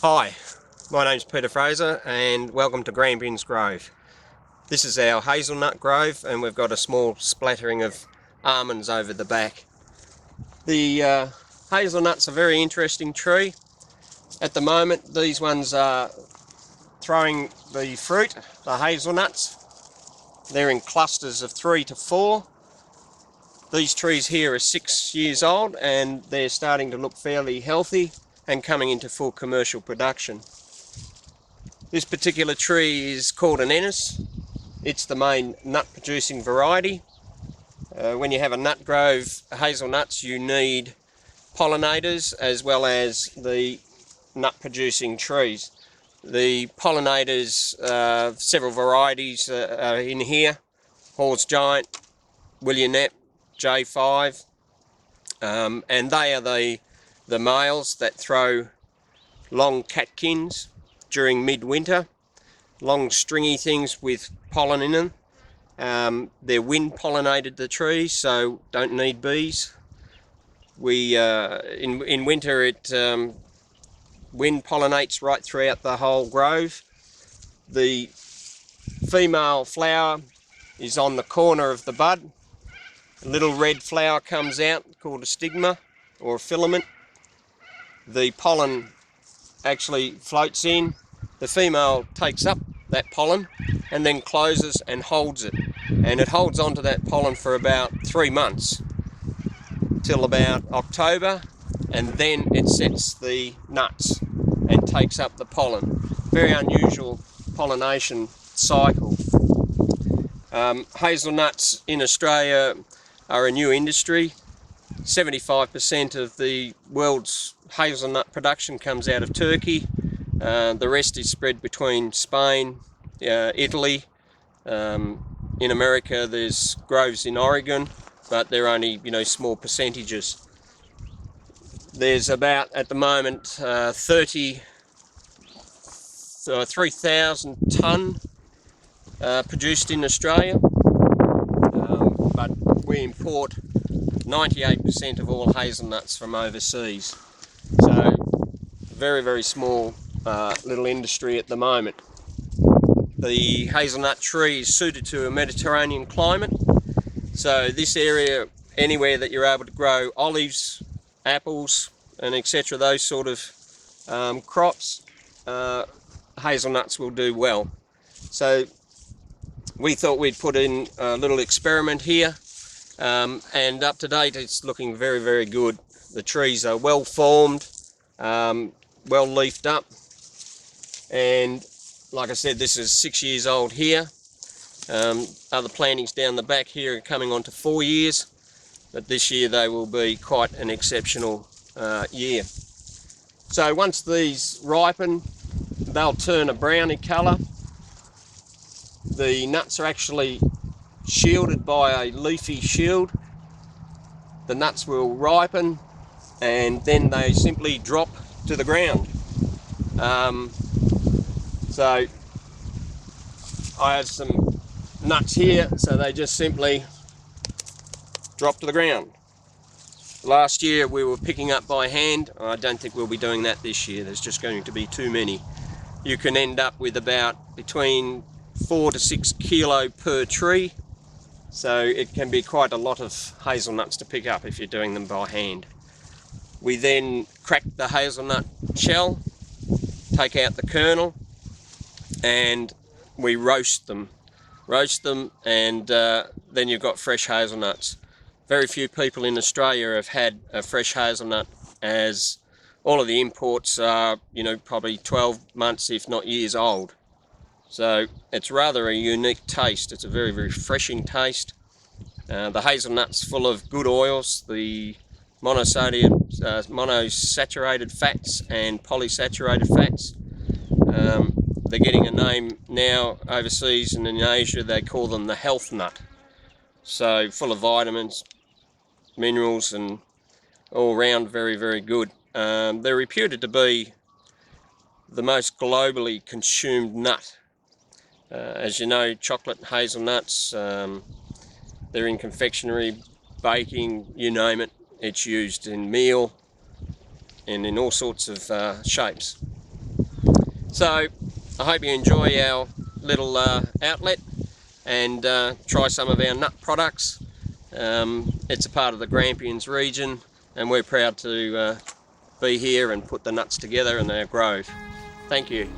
Hi, my name's Peter Fraser and welcome to Grampians Grove. This is our hazelnut grove and we've got a small splattering of almonds over the back. The hazelnut's a very interesting tree. At the moment these ones are throwing the fruit, the hazelnuts. They're in clusters of 3 to 4. These trees here are 6 years old and they're starting to look fairly healthy and coming into full commercial production. This particular tree is called an Ennis. It's the main nut producing variety. When you have a nut grove, hazelnuts, you need pollinators as well as the nut producing trees. The pollinators, several varieties are in here: Hall's Giant, Willionette, J5, and they are the males that throw long catkins during midwinter, long stringy things with pollen in them. They're wind pollinated, the trees, so don't need bees. In winter it wind pollinates right throughout the whole grove. The female flower is on the corner of the bud. A little red flower comes out called a stigma or a filament. The pollen actually floats in. The female takes up that pollen and then closes and holds it. And it holds onto that pollen for about 3 months till about October, and then it sets the nuts and takes up the pollen. Very unusual pollination cycle. Hazelnuts in Australia are a new industry. 75% of the world's hazelnut production comes out of Turkey. The rest is spread between Spain, Italy. In America there's groves in Oregon, but they're only small percentages. There's about, at the moment, 3,000 tonne produced in Australia, but we import 98% of all hazelnuts from overseas. So very, very small little industry at the moment. The hazelnut tree is suited to a Mediterranean climate, so this area, anywhere that you're able to grow olives, apples and etc., those sort of crops, hazelnuts will do well. So we thought we'd put in a little experiment here, and up to date it's looking very, very good. The trees are well formed, well leafed up, and like I said, this is 6 years old here. Other plantings down the back here are coming on to 4 years, but this year they will be quite an exceptional year. So once these ripen, they'll turn a browny colour. The nuts are actually shielded by a leafy shield. The nuts will ripen and then they simply drop to the ground. So I have some nuts here, so they just simply drop to the ground. Last year we were picking up by hand. I don't think we'll be doing that this year. There's just going to be too many. You can end up with about between 4 to 6 kilo per tree, so it can be quite a lot of hazelnuts to pick up if you're doing them by hand. We then crack the hazelnut shell, take out the kernel, and we roast them, and then you've got fresh hazelnuts. Very few people in Australia have had a fresh hazelnut, as all of the imports are probably 12 months if not years old. So it's rather a unique taste. It's a very, very refreshing taste. The hazelnut's full of good oils, the monosaturated fats and polysaturated fats. They're getting a name now overseas and in Asia. They call them the health nut. So full of vitamins, minerals, and all round very, very good. They're reputed to be the most globally consumed nut. As you know, chocolate and hazelnuts, they're in confectionery, baking, you name it. It's used in meal and in all sorts of shapes. So I hope you enjoy our little outlet and try some of our nut products. It's a part of the Grampians region, and we're proud to be here and put the nuts together in our grove. Thank you.